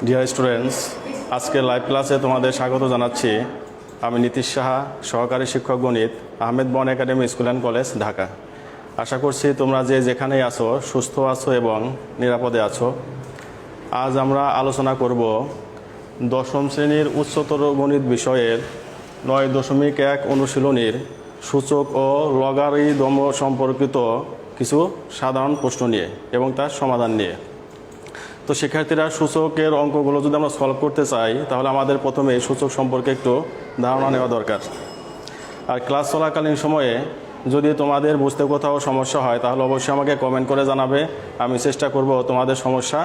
Dear students, আজকে live ক্লাসে তোমাদের স্বাগত জানাচ্ছি। আমি নীতিশ সাহা, সহকারী শিক্ষক গণিত, Ahmed Bon academy school and college, Dhaka. আশা করছি তোমরা যে যেখানেই আছো সুস্থ আছো এবং নিরাপদে আছো। আজ আমরা আলোচনা করব দশম শ্রেণীর উচ্চতর গণিত বিষয়ের 9.1 অনুশীলনীর সূচক ও লগারিদম সম্পর্কিত কিছু সাধারণ প্রশ্ন নিয়ে এবং তার সমাধান নিয়ে। তো শিক্ষার্থীরা, সূচকের অঙ্কগুলো যদি আমরা সলভ করতে চাই তাহলে আমাদের প্রথমে সূচক সম্পর্কে একটু ধারণা নেওয়া দরকার। আর ক্লাস চলাকালীন সময়ে যদি তোমাদের বুঝতে কোথাও সমস্যা হয় তাহলে অবশ্যই আমাকে কমেন্ট করে জানাবে। আমি চেষ্টা করব তোমাদের সমস্যা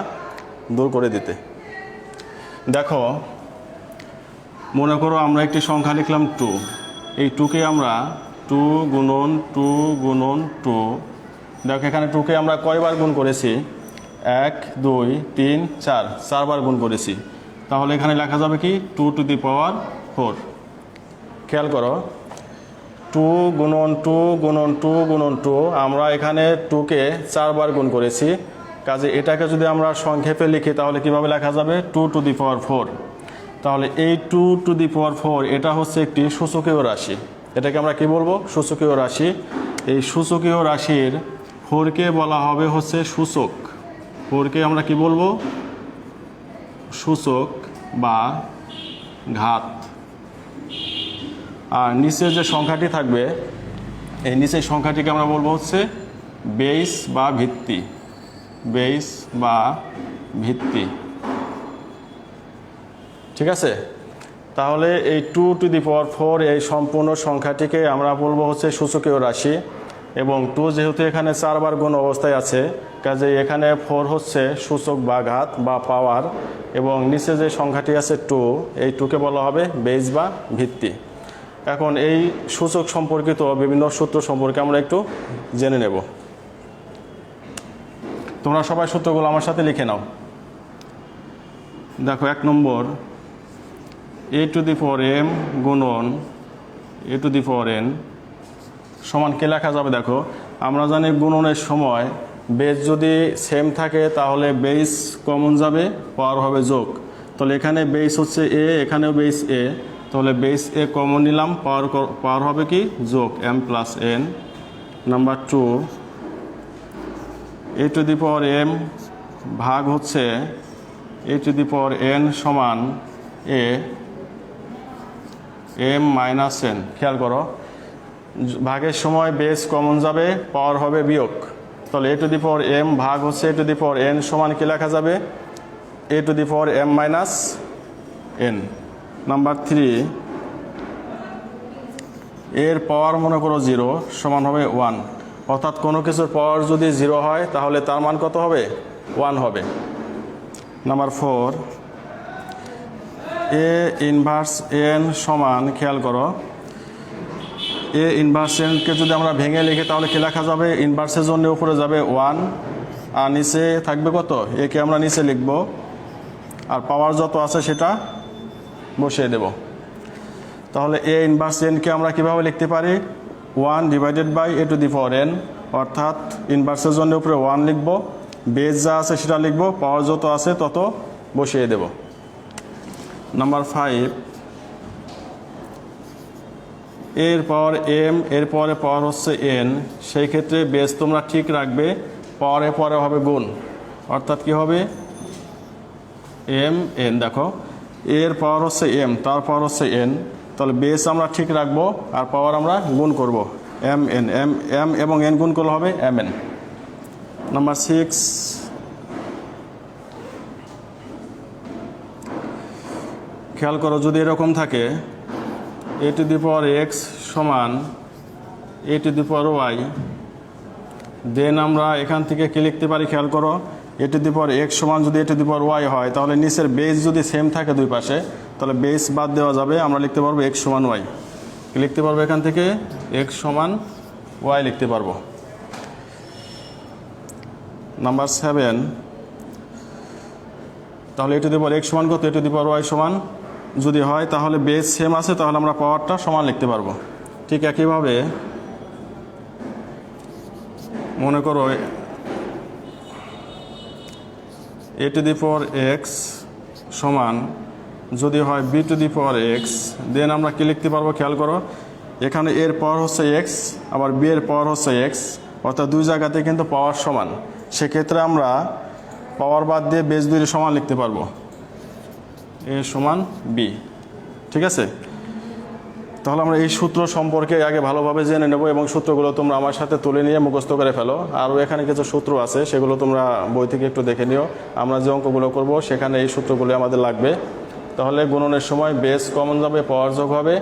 দূর করে দিতে। দেখো, মনে করো আমরা একটি সংখ্যা লিখলাম 2। এই 2কে আমরা 2 গুণন 2 গুণন 2। দেখো এখানে 2কে আমরা কয়বার গুণ করেছি? 1 2 3 4, 4 বার গুণ করেছি। তাহলে এখানে লেখা যাবে কি 2 টু দি পাওয়ার 4। খেয়াল করো, 2 গুণন 2 গুণন 2 গুণন 2, আমরা এখানে 2কে 4 বার গুণ করেছি। কাজে এটাকে যদি আমরা সংক্ষেপে লিখি তাহলে কিভাবে লেখা যাবে? 2 টু দি পাওয়ার 4। তাহলে এই 2 টু দি পাওয়ার 4 এটা হচ্ছে একটি সূচকীয় রাশি। এটাকে আমরা কি বলবো? সূচকীয় রাশি। এই সূচকীয় রাশির 4কে বলা হবে হচ্ছে সূচক। 4কে আমরা কি বলবো? সূচক বা ঘাত। আর নিচের যে সংখ্যাটি থাকবে, এই নিচের সংখ্যাটিকে আমরা বলবো হচ্ছে বেস বা ভিত্তি। বেস বা ভিত্তি, ঠিক আছে? তাহলে এই 2 টু দি পাওয়ার 4 এই সম্পূর্ণ সংখ্যাটিকে আমরা বলবো হচ্ছে সূচকীয় রাশি। এবং 2 যেহেতু এখানে 4 বার গুণ অবস্থায় আছে, কাজে এখানে 4 হচ্ছে সূচক বা ঘাত বা পাওয়ার। এবং নিচে যে সংখ্যাটি আছে 2, এই 2কে বলা হবে বেস বা ভিত্তি। এখন এই সূচক সম্পর্কিত বিভিন্ন সূত্র সম্পর্কে আমরা একটু জেনে নেব। তোমরা সবাই সূত্রগুলো আমার সাথে লিখে নাও। দেখো, 1 নম্বর, a to the power m গুণন a to the power n সমান কে লেখা যাবে? দেখো, আমরা জানি গুণনের সময় বেস যদি সেম থাকে তাহলে বেস কমন যাবে, পাওয়ার হবে যোগ। তাহলে এখানে বেস হচ্ছে a, এখানেও বেস a, তাহলে বেস a কমন নিলাম, পাওয়ার হবে কি? যোগ m plus n। Number 2, a to the power m ভাগ হচ্ছে a to the power n সমান a m মাইনাস n। খেয়াল করো, ভাগের সময় বেস কমন যাবে, পাওয়ার হবে বিয়োগ। তাহলে a to the power m ভাগ হচ্ছে a to the power n সমান কি লেখা যাবে? a to the power m minus n। Number 3, এর পাওয়ার মনে করো 0 সমান হবে 1। অর্থাৎ কোনো কিছুর পাওয়ার যদি 0 হয় তাহলে তার মান কত হবে? 1 হবে। নাম্বার 4, a ইনভার্স n সমান, খেয়াল করো, a ইনভার্স nকে যদি আমরা ভেঙে লিখি তাহলে কি লেখা যাবে? ইনভার্সের জন্য উপরে যাবে 1 আর নিচে থাকবে কত? একে আমরা নিচে লিখব আর পাওয়ার যত আছে সেটা বসিয়ে দেব। তাহলে a ইনভার্স nকে আমরা কিভাবে লিখতে পারি? 1 divided by a to the power n। অর্থাৎ ইনভার্সের জন্য উপরে 1 লিখব, বেস যা আছে সেটা লিখব, পাওয়ার যত আছে তত বসিয়ে দেব। নাম্বার 5, এর পাওয়ার m, এর পরে পাওয়ার হচ্ছে n। সেই ক্ষেত্রে বেস তোমরা ঠিক রাখবে, পাওয়ারের পরে হবে গুণ। অর্থাৎ কি হবে? m n। দেখো, এর পাওয়ার হচ্ছে m, তার পাওয়ার হচ্ছে n। তাহলে বেস আমরা ঠিক রাখবো আর পাওয়ার আমরা গুণ করব, m n। m এবং n গুণ করলে হবে m n। নাম্বার 6, খেয়াল করো, যদি এরকম থাকে a to the power x সমান a to the power y, দেন আমরা এখান থেকে কি লিখতে পারি? খেয়াল করো, a to the power x সমান যদি a to the power y হয় তাহলে নিচের বেস যদি সেম থাকে দুই পাশে তাহলে বেস বাদ দেওয়া যাবে, আমরা লিখতে পারবো x সমান y। লিখতে পারবো এখান থেকে x সমান y লিখতে পারবো। নাম্বার 7, তাহলে a to the power x সমান কত? a to the power y সমান যদি হয় তাহলে বেস সেম আছে, তাহলে আমরা পাওয়ারটা সমান লিখতে পারবো। ঠিক একইভাবে মনে করো a to the power x সমান যদি হয় B to the power x, then আমরা কি লিখতে পারবো খেয়াল করো, এখানে এর পাওয়ার হচ্ছে এক্স, আবার বি এর পাওয়ার হচ্ছে এক্স, অর্থাৎ দুই জায়গাতে কিন্তু পাওয়ার সমান। সেক্ষেত্রে আমরা পাওয়ার বাদ দিয়ে বেস দুইয়ের সমান লিখতে পারবো, এ সমান বি। ঠিক আছে, তাহলে আমরা এই সূত্র সম্পর্কে আগে ভালোভাবে জেনে নেব এবং সূত্রগুলো তোমরা আমার সাথে তুলে নিয়ে মুখস্থ করে ফেলো। আরও এখানে কিছু সূত্র আছে, সেগুলো তোমরা বই থেকে একটু দেখে নিও। আমরা যে অঙ্কগুলো করব সেখানে এই সূত্রগুলো আমাদের লাগবে। তাহলে গুণনের সময় বেস কমন যাবে, পাওয়ার যোগ হবে,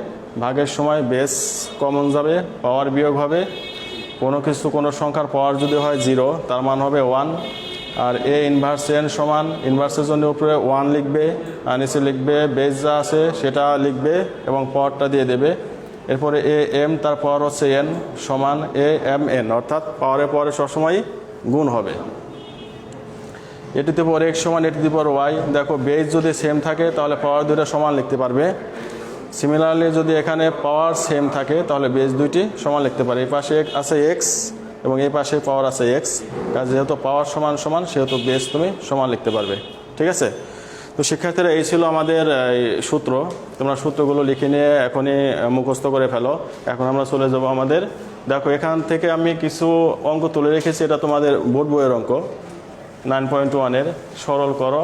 ভাগের সময় বেস কমন যাবে, পাওয়ার বিয়োগ হবে। কোনো সংখ্যার পাওয়ার যদি হয় 0, তার মান হবে 1। আর এ ইনভার্স এন সমান, ইনভার্সের জন্য উপরে 1 লিখবে, আর নিচে লিখবে বেস যা আছে সেটা লিখবে এবং পাওয়ারটা দিয়ে দেবে। এরপরে এ এম, তার পাওয়ার হচ্ছে এন সমান এ এম এন, অর্থাৎ পাওয়ারের পরে সবসময় গুণ হবে। এ টু দি পাওয়ার এক্স সমান এ টু দি পাওয়ার ওয়াই। দেখো বেস যদি সেম থাকে তাহলে পাওয়ার দুইটা সমান লিখতে পারবে। সিমিলারলি যদি এখানে পাওয়ার সেম থাকে তাহলে বেস দুইটি সমান লিখতে পারে। এই পাশে আছে এক্স এবং এই পাশে পাওয়ার আছে এক্স, কাজে যেহেতু পাওয়ার সমান সমান সেহেতু বেস তুমি সমান লিখতে পারবে। ঠিক আছে, তো শিক্ষার্থীরা এই ছিল আমাদের সূত্র। তোমরা সূত্রগুলো লিখে নিয়ে এখনই মুখস্থ করে ফেলো। এখন আমরা চলে যাব আমাদের, দেখো এখান থেকে আমি কিছু অঙ্ক তুলে রেখেছি, এটা তোমাদের বোর্ড বইয়ের অঙ্ক 9.1-এর। সরল করো,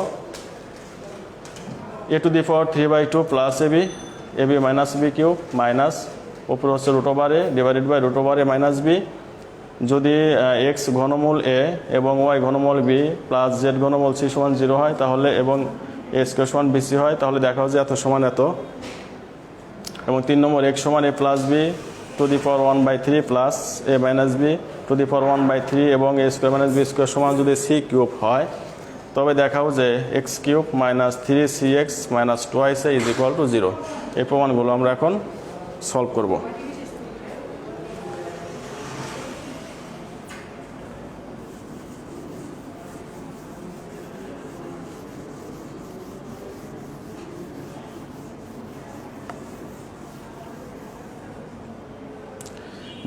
A to the power 3/2 plus AB, AB minus B cube minus উপরে হচ্ছে root over A divided by root over A minus B. যদি এক্স ঘনমূল এ এবং ওয়াই ঘনমূল বি প্লাস জেড ঘনমূল সি সমান 0 হয় তাহলে, এবং এ স্কোয়ার সমান বিসি হয় তাহলে দেখা যায় এত সমান এত। এবং 3 নম্বর এক্স সমান A plus B to the power 1/3 plus A minus B to the power 1/3 এবং A square minus B square সমান যদি সি কিউব হয় তবে দেখাও যে X cube minus 3cx minus 2a is equal to 0। এই প্রমাণগুলো আমরা এখন সলভ করব।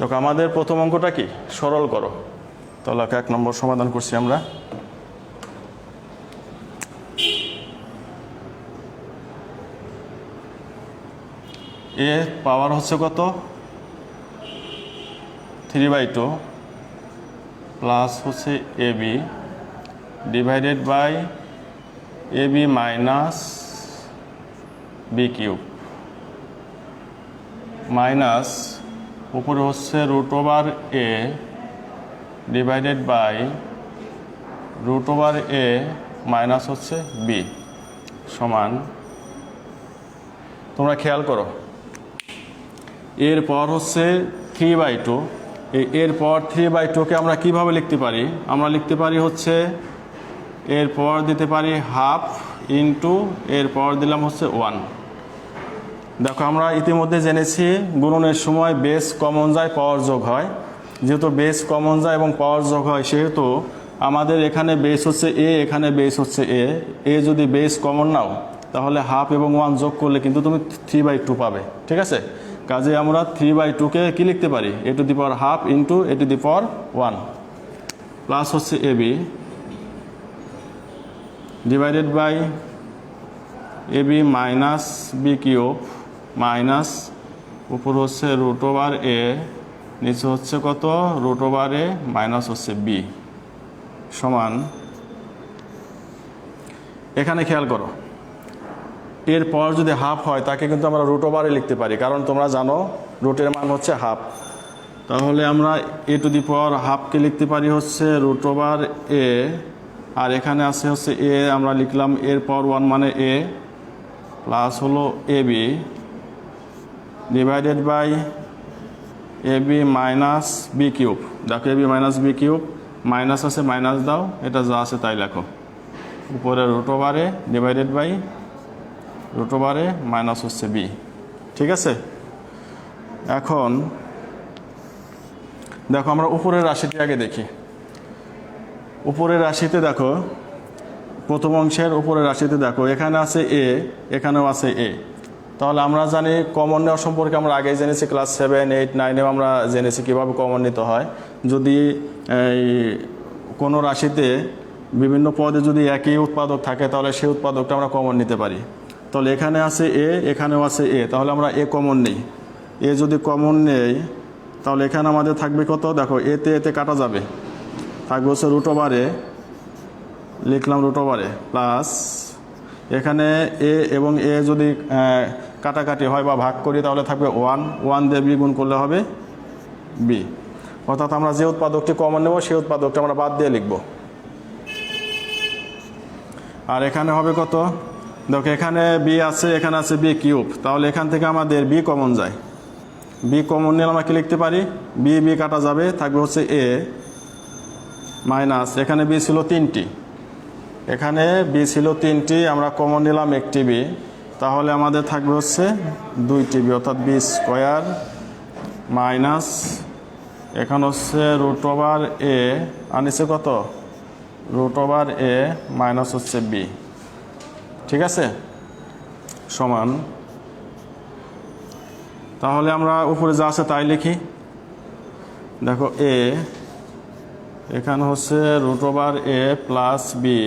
দেখো আমাদের প্রথম অঙ্কটা কি, সরল করো। তাহলে 1 নম্বর সমাধান করছি আমরা। এ পাওয়ার হচ্ছে কত 3/2 প্লাস হচ্ছে A B divided by A B minus B cube minus উপরে হচ্ছে root over A divided by root over A minus হচ্ছে বি সমান, তোমরা খেয়াল করো এর পাওয়ার হচ্ছে 3/2। এর পাওয়ার 3/2কে আমরা কিভাবে লিখতে পারি, আমরা লিখতে পারি হচ্ছে এর পাওয়ার দিতে পারি হাফ ইন্টু এর পাওয়ার দিলাম হচ্ছে 1। দেখো আমরা ইতিমধ্যে জেনেছি গুণনের সময় বেস কমন যায় পাওয়ার যোগ হয়। যেহেতু বেস কমন যায় এবং পাওয়ার যোগ হয় সেহেতু আমাদের এখানে বেস হচ্ছে এ, এখানে বেস হচ্ছে এ যদি বেস কমন নাও তাহলে হাফ এবং 1 যোগ করলে কিন্তু তুমি 3/2 পাবে। ঠিক আছে, কাজে আমরা 3/2কে কি লিখতে পারি, A to the power half into A to the power 1 plus হচ্ছে A B divided by A B minus B cube minus উপর হচ্ছে রুট ওভার এ, নিচে হচ্ছে কত রুট ওভার এ মাইনাস হচ্ছে বি সমান। এখানে খেয়াল করো এর পর যদি হাফ হয় তাকে কিন্তু আমরা রুট ওভারে লিখতে পারি, কারণ তোমরা জানো রুটের মান হচ্ছে হাফ। তাহলে আমরা এ টু দি পাওয়ার হাফকে লিখতে পারি হচ্ছে রুট ওভার এ, আর এখানে আছে হচ্ছে এ, আমরা লিখলাম এর পাওয়ার 1 মানে এ প্লাস হলো A B divided by A B minus B cube. দেখো A B minus B cube minus আছে মাইনাস দাও, এটা যা আছে তাই লেখো, উপরে রুট ওভারে ডিভাইডেড বাই রুট ওভারে মাইনাস হচ্ছে বি। ঠিক আছে, এখন দেখো আমরা উপরের রাশিটি আগে দেখি। উপরের রাশিতে দেখো প্রথম অংশের উপরের রাশিতে দেখো এখানে আছে এ, এখানেও আছে এ। তাহলে আমরা জানি কমন নেওয়া সম্পর্কে আমরা আগেই জেনেছি, ক্লাস 7, 8, 9-এও আমরা জেনেছি কীভাবে কমন নিতে হয়। যদি কোনো রাশিতে বিভিন্ন পদে যদি একই উৎপাদক থাকে তাহলে সেই উৎপাদকটা আমরা কমন নিতে পারি। তাহলে এখানে আছে এ, এখানেও আছে এ, তাহলে আমরা এ কমন নেই। এ যদি কমন নেই তাহলে এখানে আমাদের থাকবে কত, দেখো এতে এতে কাটা যাবে, থাকবে হচ্ছে রুট ওভার এ, লিখলাম রুট ওভার এ প্লাস এখানে এ এবং এ যদি কাটাকাটি হয় বা ভাগ করি তাহলে থাকবে 1, 1 দিয়ে বি গুণ করলে হবে বি। অর্থাৎ আমরা যে উৎপাদকটি কমন নেব সেই উৎপাদকটা আমরা বাদ দিয়ে লিখব। আর এখানে হবে কত, দেখো এখানে বি আছে, এখানে আছে বি কিউব, তাহলে এখান থেকে আমাদের বি কমন যায়। বি কমন নিলে আমরা কি লিখতে পারি, বি বি কাটা যাবে, থাকবে হচ্ছে এ মাইনাস, এখানে বি ছিল 3টি, এখানে বি ছিল 3টি, আমরা কমন নিলাম একটি বি, তাহলে আমাদের থাকবে হচ্ছে 2টি বি, অর্থাৎ বি স্কোয়ার মাইনাস এখানে হচ্ছে রুট ওভার এ, আর নিচে কত রুট ওভার এ মাইনাস হচ্ছে বি। ঠিক আছে, সমান, তাহলে আমরা উপরে যা আছে তাই লিখি। দেখো এ, এখানে হচ্ছে root over A plus B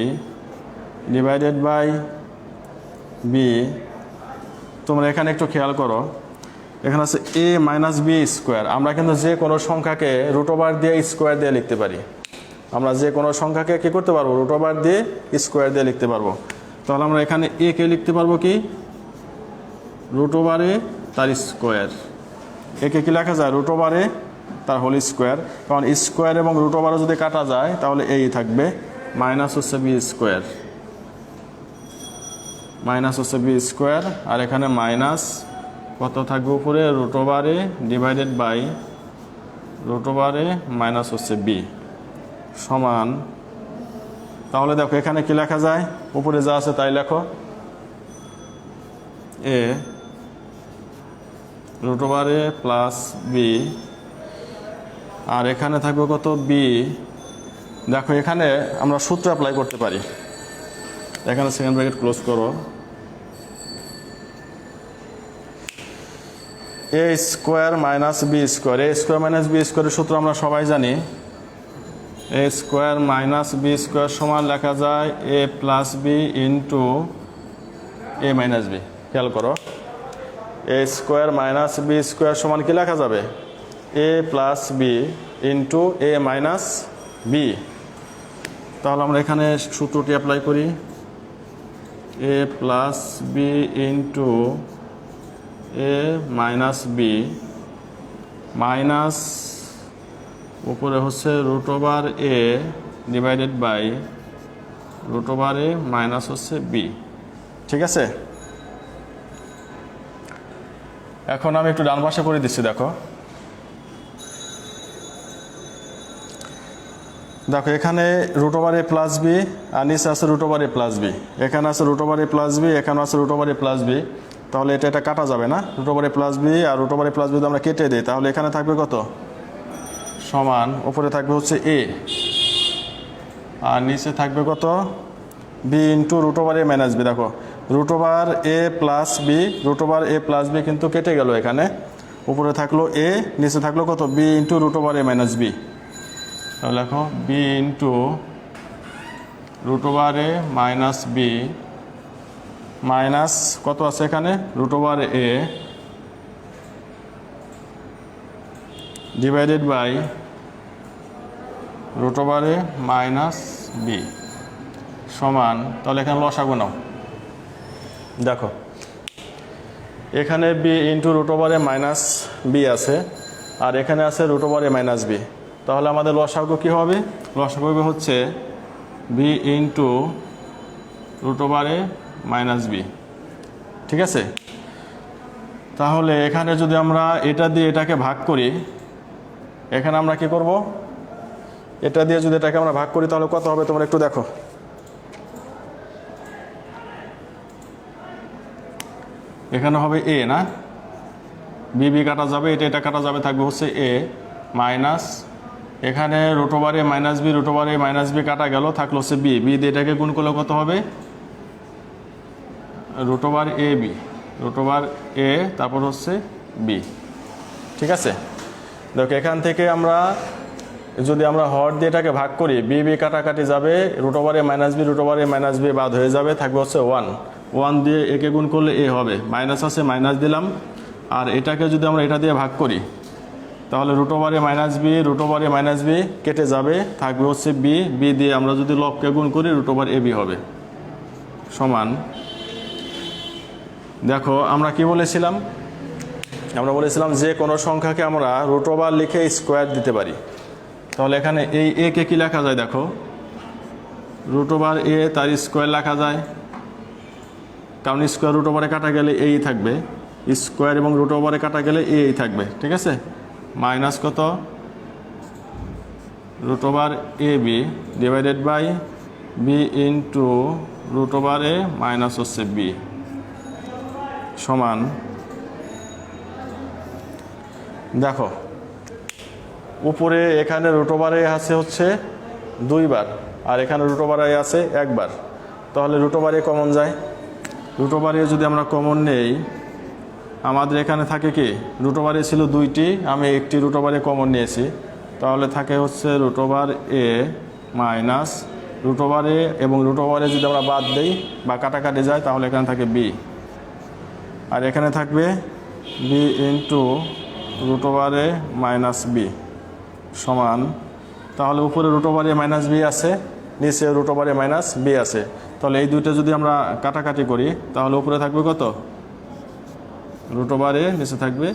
divided by B. তোমরা এখানে একটু খেয়াল করো, এখানে আছে এ মাইনাস বি স্কোয়ার। আমরা কিন্তু যে কোনো সংখ্যাকে রুট ওভার দিয়ে স্কোয়ার দিয়ে লিখতে পারি। আমরা যে কোনো সংখ্যাকে কী করতে পারবো, রুট ওভার দিয়ে স্কোয়ার দিয়ে লিখতে পারবো। তাহলে আমরা এখানে এ কে লিখতে পারবো কি, রুট ওভারে তার স্কোয়ার। একে কি লেখা যায়, রুট ওভারে তার হোল স্কোয়ার, কারণ স্কোয়ার এবং রুট ওভারও যদি কাটা যায় তাহলে এই থাকবে, মাইনাস হচ্ছে বি স্কোয়ার, মাইনাস হচ্ছে বি স্কোয়ার, আর এখানে মাইনাস কত থাকবে উপরে, রুট ওভারে ডিভাইডেড বাই রুট ওভারে মাইনাস হচ্ছে বি সমান। তাহলে দেখো এখানে কি লেখা যায়, উপরে যা আছে তাই লেখো, এ রুট ওভারে প্লাস বি, আর এখানে থাকবে কত বি। দেখো এখানে আমরা সূত্র অ্যাপ্লাই করতে পারি, এখানে সেকেন্ড ব্র্যাকেট ক্লোজ করো, এ স্কোয়ার মাইনাস বি স্কোয়ার, এ স্কোয়ার মাইনাস বি স্কোয়ারের সূত্র আমরা সবাই জানি, এ স্কোয়ার মাইনাস বি স্কোয়ার সমান লেখা যায় এ প্লাস বি ইন্টু এ মাইনাস বি। খেয়াল করো, এ স্কোয়ার মাইনাস বি স্কোয়ার সমান কি লেখা যাবে, এ প্লাস বি ইন্টু এ মাইনাস বি। তাহলে আমরা এখানে সূত্রটি অ্যাপ্লাই করি, এ প্লাস বি ইন্টু এ মাইনাস বি মাইনাস উপরে হচ্ছে root over A divided by root over A minus হচ্ছে বি। ঠিক আছে, এখন আমি একটু ডান পাশে করে দিচ্ছি। দেখো দেখো এখানে root over A plus B, আর নিচে আছে root over A plus B, এখানে আছে root over A plus B, এখানে আছে root over A plus B, তাহলে এটা কাটা যাবে না, root over A plus B R root over A plus B আমরা কেটে দিই, তাহলে এখানে থাকবে কত, সমান, উপরে থাকবে হচ্ছে এ আর নিচে থাকবে কত, B into root over A minus B. দেখো root over A plus B, root over A plus B কিন্তু কেটে গেল, এখানে উপরে থাকলো এ, নিচে থাকলো কত, B into root over A minus B. তাহলে দেখো B into root over A minus B minus কত আছে এখানে, root over A divided by root over A minus B সমান। তাহলে এখানে লসাগু নাও, দেখো এখানে B into root over A minus B আছে, আর এখানে আছে root over A minus B. তাহলে আমাদের লসাগু কী হবে, লসাগু হচ্ছে B into root over A minus B. ঠিক আছে, তাহলে এখানে যদি আমরা এটা দিয়ে এটাকে ভাগ করি, এখানে আমরা কি করব, এটা দিয়ে যদি এটাকে আমরা ভাগ করি তাহলে কত হবে তোমরা একটু দেখো। এখানে হবে এ না, বি বি কাটা যাবে, এটা কাটা যাবে, থাকবে হচ্ছে এ মাইনাস এখানে root over A minus B, root over A minus B কাটা গেল, থাকলো হচ্ছে বি, বি দিয়ে এটাকে গুণ করলে কত হবে, root over A B, root over এ তারপর হচ্ছে বি। ঠিক আছে, দেখো এখান থেকে আমরা যদি আমরা হর দিয়ে এটাকে ভাগ করি, বি বি কাটাকাটি যাবে, root over A minus B, root over A minus B বাদ হয়ে যাবে, থাকবে হচ্ছে 1। 1 দিয়ে একে গুণ করলে এ হবে, মাইনাস আছে মাইনাস দিলাম। আর এটাকে যদি আমরা এটা দিয়ে ভাগ করি তাহলে root over A minus B, root over A minus B কেটে যাবে, থাকবে হচ্ছে বি। বি দিয়ে আমরা যদি লবকে গুণ করি রুট ওভার এ বি হবে, সমান। দেখো আমরা কি বলেছিলাম, আমরা বলেছিলাম যে কোনো সংখ্যাকে আমরা রুট ওভার লিখে স্কোয়ার দিতে পারি। তাহলে এখানে এই এ কে কি লেখা যায়, দেখো রুট ওভার এ তার স্কোয়ার লেখা যায়, কারণ স্কোয়ার রুট ওভারে কাটা গেলে এই থাকবে, স্কোয়ার এবং রুট ওভারে কাটা গেলে এই থাকবে, ঠিক আছে। মাইনাস কত, root over A B divided by B into root over A minus হচ্ছে বি, সমান। দেখো উপরে এখানে রুট ওভার এ আছে হচ্ছে 2 বার, আর এখানে রুট ওভার এ আছে 1 বার, তাহলে রুট ওভার এ কমন যায়। রুট ওভার এ যদি আমরা কমন নেই, আমাদের এখানে থাকে কি, রুট ওভার এ ছিল 2টি, আমি একটি রুট ওভার এ কমন নিয়েছি, তাহলে থাকে হচ্ছে root over A minus root over এ, এবং রুট ওভার এ যদি আমরা বাদ দেই বা কাটাকাটি যায় তাহলে এখানে থাকে বি, আর এখানে থাকবে B into root over A minus B, সমান। তাহলে উপরে root over A minus B আছে, নিচে root over A minus B আছে, তাহলে এই দুইটা যদি আমরা কাটাকাটি করি তাহলে উপরে থাকবে কত, রুট ওভার এ, নিচে থাকবে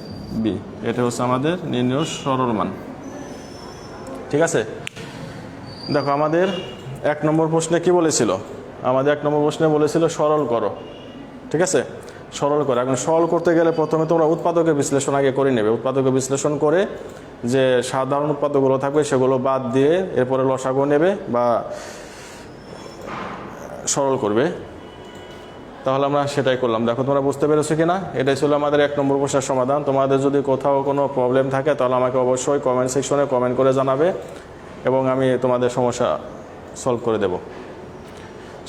বি। এটা হচ্ছে আমাদের নির্ণয় সরল মান, ঠিক আছে। দেখো আমাদের 1 নম্বর প্রশ্নে কি বলেছিল, আমাদের 1 নম্বর প্রশ্নে বলেছিল সরল করো, ঠিক আছে, সরল করো। এখন সরল করতে গেলে প্রথমে তোমরা উৎপাদকের বিশ্লেষণ আগে করে নেবে, উৎপাদকের বিশ্লেষণ করে যে সাধারণ উৎপাদকগুলো থাকবে সেগুলো বাদ দিয়ে এরপরে লসাগু নেবে বা সরল করবে, তাহলে আমরা সেটাই করলাম। দেখো তোমরা বুঝতে পেরেছো কিনা, এটাই ছিল আমাদের 1 নম্বর প্রশ্নের সমাধান। তোমাদের যদি কোথাও কোনো প্রবলেম থাকে তাহলে আমাকে অবশ্যই কমেন্ট সেকশনে কমেন্ট করে জানাবে এবং আমি তোমাদের সমস্যা সলভ করে দেব।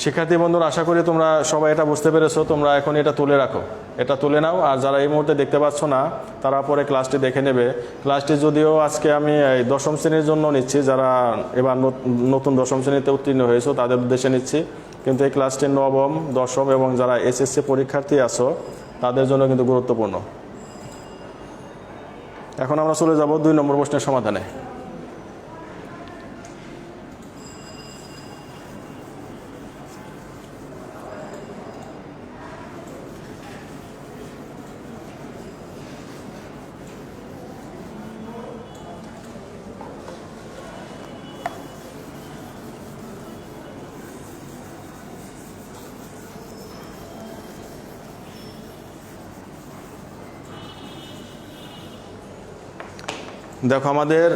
শিক্ষার্থী বন্ধুরা, আশা করি তোমরা সবাই এটা বুঝতে পেরেছো। তোমরা এখন এটা তুলে রাখো, এটা তুলে নাও, আর যারা এই মুহূর্তে দেখতে পাচ্ছ না তারা পরে ক্লাসটি দেখে নেবে। ক্লাসটি যদিও আজকে আমি 10ম শ্রেণীর জন্য নিচ্ছি, যারা এবার নতুন 10ম শ্রেণীতে উত্তীর্ণ হয়েছো তাদের উদ্দেশ্যে নিচ্ছি, কিন্তু এই ক্লাসটি 9ম, 10ম এবং যারা এসএসসি পরীক্ষার্থী আছো তাদের জন্য কিন্তু গুরুত্বপূর্ণ। এখন আমরা চলে যাব 2 নম্বর প্রশ্নের সমাধানে। দেখো আমাদের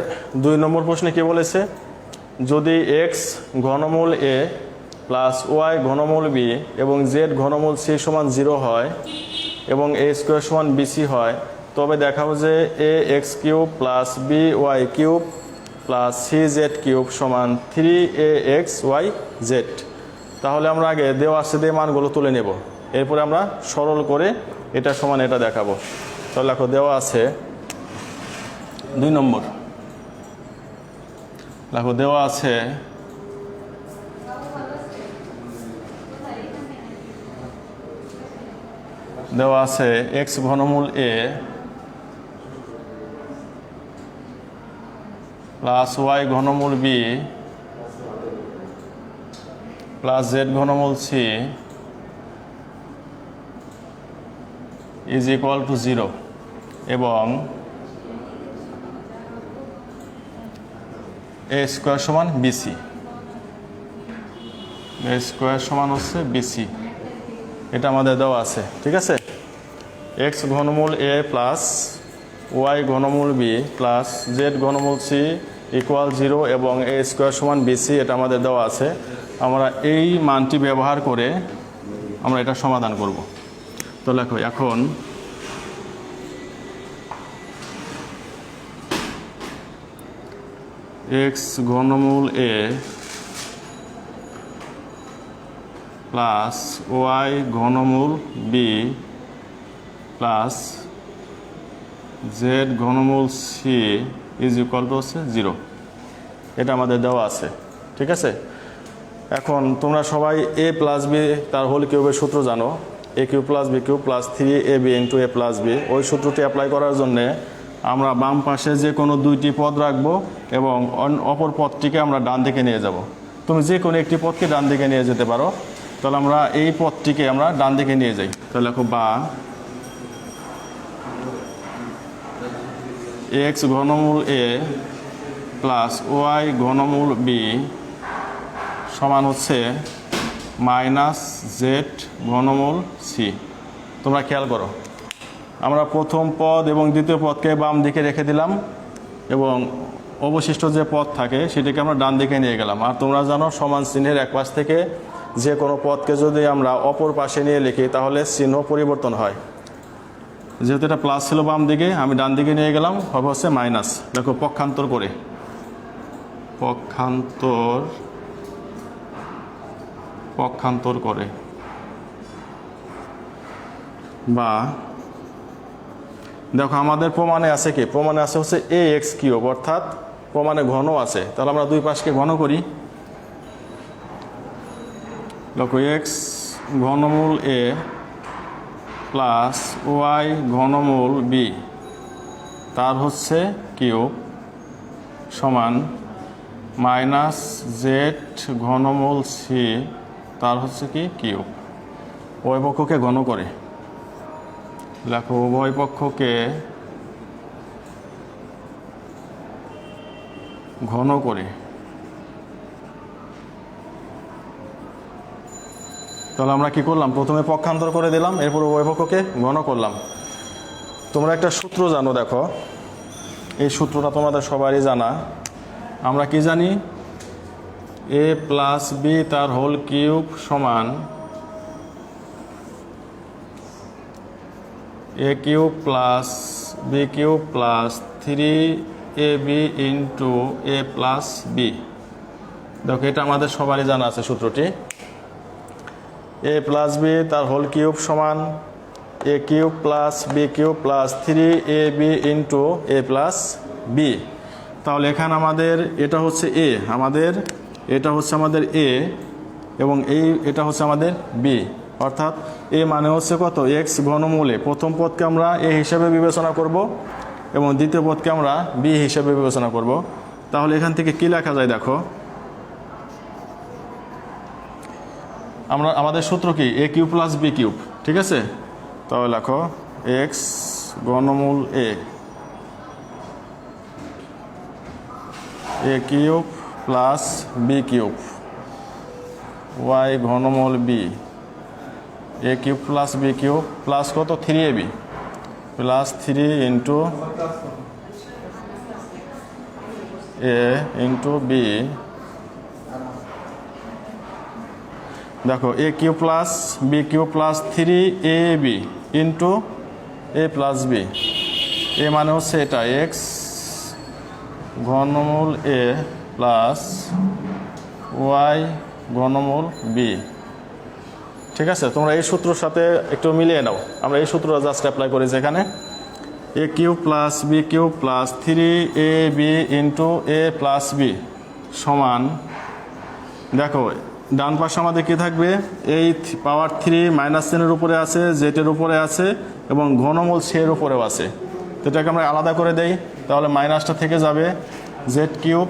2 নম্বর প্রশ্নে কি বলেছে, যদি x ঘনমূল a প্লাস y ঘনমূল b এবং z ঘনমূল c সমান 0 হয় এবং a স্কোয়ার সমান bc হয়, তবে দেখাবো যে ax cube plus by cube plus cz cube সমান 3axyz। তাহলে আমরা আগে দেওয়া আছে দিয়ে মানগুলো তুলে নেব, এরপরে আমরা সরল করে এটা সমান এটা দেখাবো। তাহলে দেখো দেওয়া আছে 2 নম্বর, দেখো দেওয়া আছে x ঘনমূল a প্লাস y ঘনমূল b plus z ঘনমূল c is equal to 0 এবং a স্কোয়ার সমান বিসি, a স্কোয়ার সমান হচ্ছে বিসি, এটা আমাদের দেওয়া আছে, ঠিক আছে। x ঘনমূল a প্লাস y ঘনমূল b plus z ঘনমূল c equal 0 এবং a স্কোয়ার সমান বিসি, এটা আমাদের দেওয়া আছে। আমরা এই মানটি ব্যবহার করে আমরা এটা সমাধান করব। তো দেখো এখন x ঘনমূল a প্লাস y ঘনমূল b plus z ঘনমূল c is equal two হচ্ছে 0 এটা আমাদের দেওয়া আছে, ঠিক আছে। এখন তোমরা সবাই a প্লাস বি তার হোল কিউবের সূত্র জানো, a cube plus B cube plus 3ab into a plus B. ওই সূত্রটি অ্যাপ্লাই করার জন্যে আমরা বাম পাশে যে কোনো দুইটি পদ রাখবো এবং অপর পদটিকে আমরা ডান দিকে নিয়ে যাব। তুমি যে কোনো একটি পদকে ডান দিকে নিয়ে যেতে পারো। তাহলে আমরা এই পদটিকে আমরা ডান দিকে নিয়ে যাই। তাহলে দেখো বা x ঘনমূল a প্লাস ওয়াই ঘনমূল বি সমান হচ্ছে মাইনাস জেড ঘনমূল সি। তোমরা খেয়াল করো, আমরা প্রথম পদ এবং দ্বিতীয় পদকে বাম দিকে রেখে দিলাম এবং অবশিষ্ট যে পদ থাকে সেটাকে আমরা ডান দিকে নিয়ে গেলাম। আর তোমরা জানো সমান চিহ্নের এক পাশ থেকে যে কোনো পদকে যদি আমরা অপর পাশে নিয়ে লিখি তাহলে চিহ্ন পরিবর্তন হয়। যেহেতু এটা প্লাস ছিল বাম দিকে, আমি ডান দিকে নিয়ে গেলাম, হবে হচ্ছে মাইনাস। দেখো পক্ষান্তর করে, পক্ষান্তর করে বা দেখো আমাদের প্রমাণে আছে কি, প্রমাণে আছে হচ্ছে ax কিউব, অর্থাৎ প্রমাণে ঘন আছে। তাহলে আমরা দুই পাশকে ঘন করি। দেখো x ঘনমূল a প্লাস ওয়াই ঘনমূল বি তার হচ্ছে কিউব সমান মাইনাস জেড ঘনমূল সি তার হচ্ছে কি কিউব। উভয় পক্ষকে ঘন করে লেখো, উভয় পক্ষকে ঘন করে। তাহলে আমরা কি করলাম, প্রথমে পক্ষান্তর করে দিলাম, এরপর উভয় পক্ষকে ঘন করলাম। তোমরা একটা সূত্র জানো, দেখো এই সূত্রটা তোমাদের সবারই জানা। আমরা কি জানি, a প্লাস বি তার হোল কিউব সমান a cube plus B cube plus 3ab into a plus B. দেখো এটা আমাদের সবারই জানা আছে সূত্রটি। a প্লাস বি তার হোল কিউব সমান a cube plus B cube plus 3ab into a plus B. তাহলে এখানে আমাদের এটা হচ্ছে a, এটা হচ্ছে আমাদের a এবং এটা হচ্ছে আমাদের b, অর্থাৎ a মানে হচ্ছে কত, x ঘনমূলে প্রথম পদকে আমরা a হিসাবে বিবেচনা করব এবং দ্বিতীয় পদকে আমরা b হিসাবে বিবেচনা করব। তাহলে এখান থেকে কি লেখা যায়, দেখো আমাদের সূত্র কি, a cube plus B cube, ঠিক আছে। তাহলে লেখো x ঘনমূল a cube plus B cube y ঘনমূল b a cube plus B cube plus কত 3ab plus 3 into a into b। দেখো a cube plus B cube plus 3ab into a plus b। এ মানে হচ্ছে এটা x ঘনমূল a plus y ঘনমূল b, ঠিক আছে। তোমরা এই সূত্রের সাথে একটু মিলিয়ে নাও। আমরা এই সূত্র জাস্ট অ্যাপ্লাই করি, যেখানে a cube plus B cube plus 3ab into a plus b সমান, দেখো ডান পাশে আমাদের কি থাকবে, এই পাওয়ার 3 মাইনাস চিহ্নের উপরে আছে, জেটের উপরে আছে এবং ঘনমূল সি এর উপরেও আছে। তো এটাকে আমরা আলাদা করে দেই, তাহলে মাইনাসটা থেকে যাবে জেড কিউব।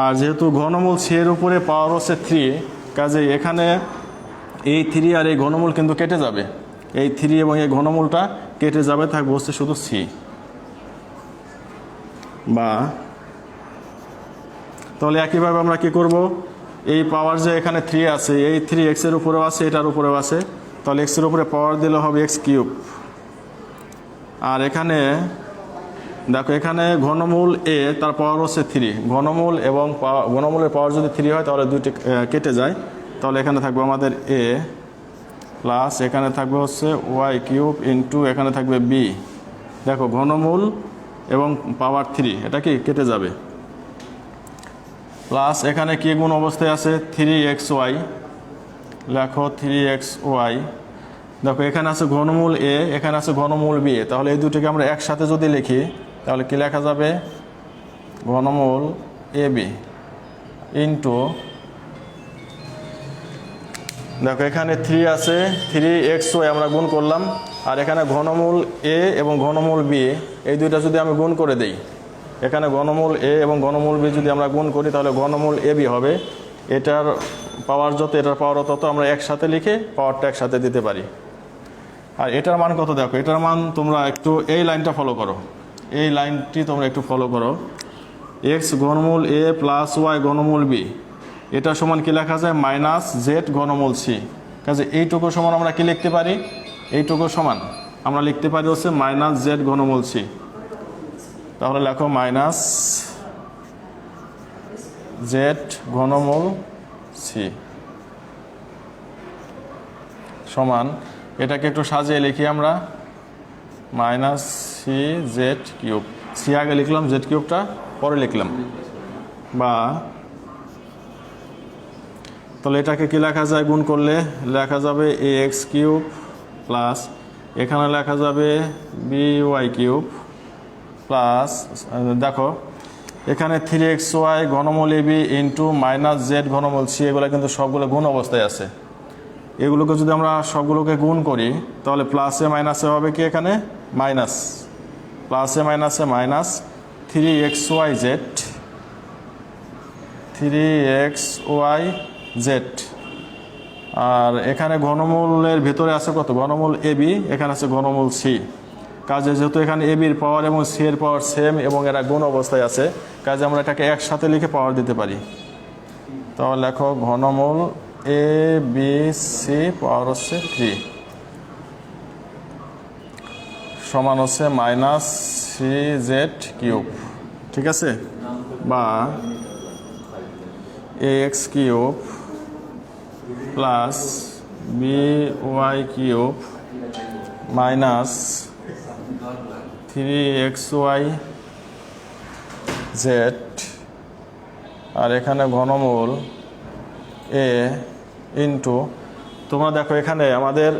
আর যেহেতু ঘনমূল সি এর উপরে পাওয়ার হচ্ছে 3, কাজেই এখানে এই 3 আর এই ঘনমূল কিন্তু কেটে যাবে, এই 3 এবং এই ঘনমূলটা কেটে যাবে, থাকবে হচ্ছে শুধু সি। বা তাহলে একইভাবে আমরা কি করব, এই পাওয়ার যে এখানে 3 আছে, এই 3 এক্স এর উপরেও আছে, এটার উপরেও আছে, তাহলে এক্স এর উপরে পাওয়ার দিলে হবে এক্স কিউব। আর এখানে দেখো এখানে ঘনমূল a তার পাওয়ার হচ্ছে 3, ঘনমূল এবং ঘনমূলের পাওয়ার যদি 3 হয় তাহলে দুইটি কেটে যায়। তাহলে এখানে থাকবে আমাদের a প্লাস এখানে থাকবে হচ্ছে ওয়াই কিউব ইন্টু এখানে থাকবে b। দেখো ঘনমূল এবং পাওয়ার 3 এটা কি কেটে যাবে, প্লাস এখানে কি গুণ অবস্থায় আছে 3xy, লেখো 3xy। দেখো এখানে আছে ঘনমূল a, এখানে আছে ঘনমূল b, তাহলে এই দুটিকে আমরা একসাথে যদি লিখি তাহলে কি লেখা যাবে, ঘনমূল এ বি ইন্টু, দেখো এখানে 3 আছে, 3xy আমরা গুণ করলাম, আর এখানে ঘনমূল এ এবং ঘনমূল বি এই দুইটা যদি আমি গুণ করে দেই, এখানে ঘনমূল এ এবং ঘনমূল বি যদি আমরা গুণ করি তাহলে ঘনমূল এ বি হবে। এটার পাওয়ার যত, এটার পাওয়ার তত, আমরা একসাথে লিখে পাওয়ারটা একসাথে দিতে পারি। আর এটার মান কত দেখো, এটার মান তোমরা একটু এই লাইনটা ফলো করো, এই লাইনটি তোমরা একটু ফলো করো। এক্স ঘনমূল এ প্লাস ওয়াই ঘনমূল বি, এটা সমান কি লেখা যায়, মাইনাস জেড ঘনমূল সি। কাজে এইটুকু সমান আমরা কি লিখতে পারি, এইটুকু সমান আমরা লিখতে পারি হচ্ছে মাইনাস জেড ঘনমূল সি। তাহলে লেখো মাইনাস জেড ঘনমূল সি সমান, এটাকে একটু সাজিয়ে লিখি আমরা, minus C Z cube. C আগে লিখলাম, জেড কিউবটা পরে লিখলাম। বা তাহলে এটাকে কি লেখা যায়, গুণ করলে লেখা যাবে এ এক্স কিউব প্লাস, এখানে লেখা যাবে বি ওয়াই কিউব প্লাস, দেখো এখানে 3xy ঘনমূল A B into minus Z ঘনমূল সি, এগুলো কিন্তু সবগুলো গুণ অবস্থায় আছে। এগুলোকে যদি আমরা সবগুলোকে গুণ করি তাহলে প্লাসে মাইনাসে হবে কি, এখানে মাইনাস, প্লাসে মাইনাসে minus 3xy Z, 3xy Z. আর এখানে ঘনমূলের ভেতরে আছে কত, ঘনমূল এ বি, এখানে আছে ঘনমূল সি। কাজে যেহেতু এখানে এ বির পাওয়ার এবং সি এর পাওয়ার সেম এবং এরা গুণ অবস্থায় আছে, কাজে আমরা এটাকে একসাথে লিখে পাওয়ার দিতে পারি। তাহলে লেখো ঘনমূল এ বি সি পাওয়ার হচ্ছে 3 সমান হচ্ছে মাইনাস সি জেড কিউব, ঠিক আছে। বা A X cube plus B Y cube minus 3xy Z, আর এখানে ঘনমূল এ ইন্টু, তোমরা দেখো এখানে আমাদের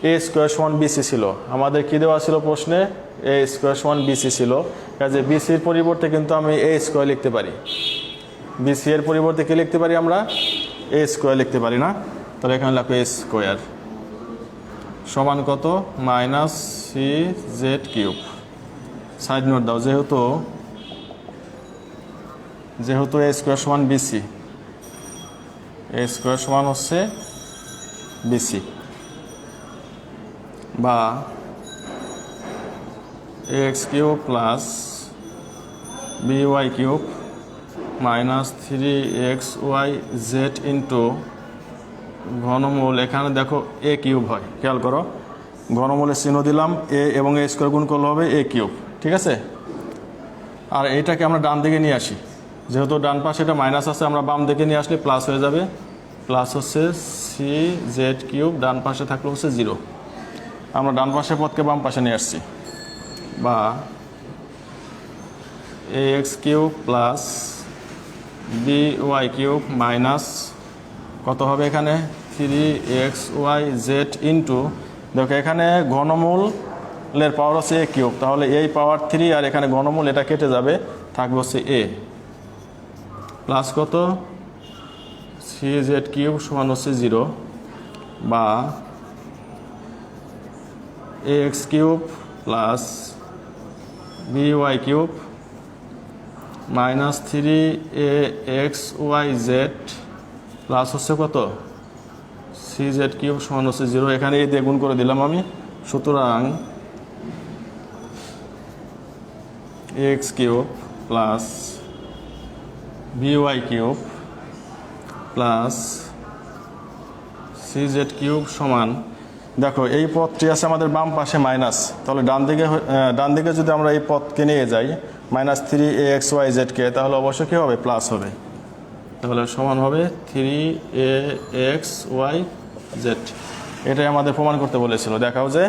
এ স্কোয়ার সমান বিসি ছিল, আমাদের কি দেওয়া ছিল প্রশ্নে, এ স্কোয়ার সমান বিসি ছিল। কাজে বিসির পরিবর্তে কিন্তু আমি এ স্কোয়ার লিখতে পারি, বিসি এর পরিবর্তে কি লিখতে পারি আমরা, এ স্কোয়ার লিখতে পারি না। তাহলে এখানে লেখো এ স্কোয়ার সমান কত, minus C Z cube. Side note দাও, যেহেতু এ স্কোয়ার সমান বিসি, এ স্কোয়ার সমান হচ্ছে বিসি। বা A X cube plus B Y cube minus 3xy Z into ঘনমূল, এখানে দেখো এ কিউব হয়, খেয়াল করো ঘনমূলের চিহ্ন দিলাম, এ এবং এ স্কোয়ার গুণ করলে হবে এ কিউব, ঠিক আছে। আর এইটাকে আমরা ডান দিকে নিয়ে আসি, যেহেতু ডান পাশে এটা মাইনাস আছে, আমরা বাম দিকে নিয়ে আসলে প্লাস হয়ে যাবে, প্লাস হচ্ছে সি জেড কিউব, ডান পাশে থাকলে হচ্ছে 0। আমরা ডান পাশের পদকে বাম পাশে নিয়ে আসছি। বা A X cube plus B Y cube minus কত হবে এখানে 3xy জেড ইন্টু, দেখো এখানে ঘনমূলের পাওয়ার হচ্ছে এ কিউব, তাহলে এই পাওয়ার 3 আর এখানে ঘনমূল এটা কেটে যাবে, থাকবে হচ্ছে এ প্লাস কত সি জেড কিউব সমান হচ্ছে 0। বা A X cube plus B Y cube minus 3axy Z plus হচ্ছে কত সি জেড কিউব সমান হচ্ছে 0। এখানে এই দিয়ে গুণ করে দিলাম আমি, সুতরাং X cube plus B Y cube plus C Z cube সমান, দেখো এই পদটি আছে আমাদের বাম পাশে মাইনাস, তাহলে ডান দিকে যদি আমরা এই পদকে নিয়ে যাই মাইনাস 3axy জেডকে, তাহলে অবশ্যই কী হবে, প্লাস হবে। তাহলে সমান হবে 3axy জেড। এটাই আমাদের প্রমাণ করতে বলেছিল। দেখাও যে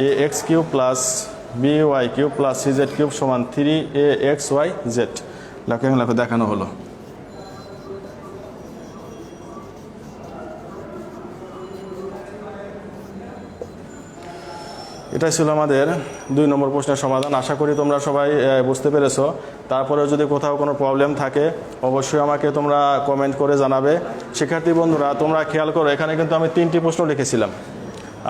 A X cube plus B Y cube plus C Z cube সমান 3axy জেড। লেখো দেখানো হলো। এটাই ছিল আমাদের 2 নম্বর প্রশ্নের সমাধান। আশা করি তোমরা সবাই বুঝতে পেরেছো। তারপরেও যদি কোথাও কোনো প্রবলেম থাকে অবশ্যই আমাকে তোমরা কমেন্ট করে জানাবে। শিক্ষার্থী বন্ধুরা তোমরা খেয়াল করো, এখানে কিন্তু আমি 3টি প্রশ্ন লিখেছিলাম।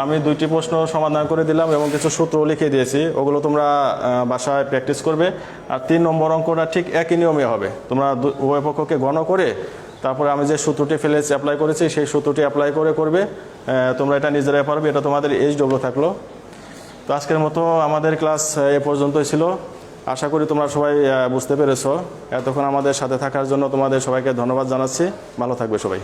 আমি 2টি প্রশ্ন সমাধান করে দিলাম এবং কিছু সূত্র লিখে দিয়েছি, ওগুলো তোমরা বাসায় প্র্যাকটিস করবে। আর 3 নম্বর অঙ্কটা ঠিক একই নিয়মে হবে। তোমরা উভয় পক্ষকে গণ করে তারপরে আমি যে সূত্রটি ফেলেছি অ্যাপ্লাই করেছি সেই সূত্রটি অ্যাপ্লাই করে করবে। তোমরা এটা নিজেরাই পারবে। এটা তোমাদের HW থাকলো। তো আজকের মতো আমাদের ক্লাস এ পর্যন্তই ছিল। আশা করি তোমরা সবাই বুঝতে পেরেছো। এতক্ষণ আমাদের সাথে থাকার জন্য তোমাদের সবাইকে ধন্যবাদ জানাচ্ছি। ভালো থাকবে সবাই।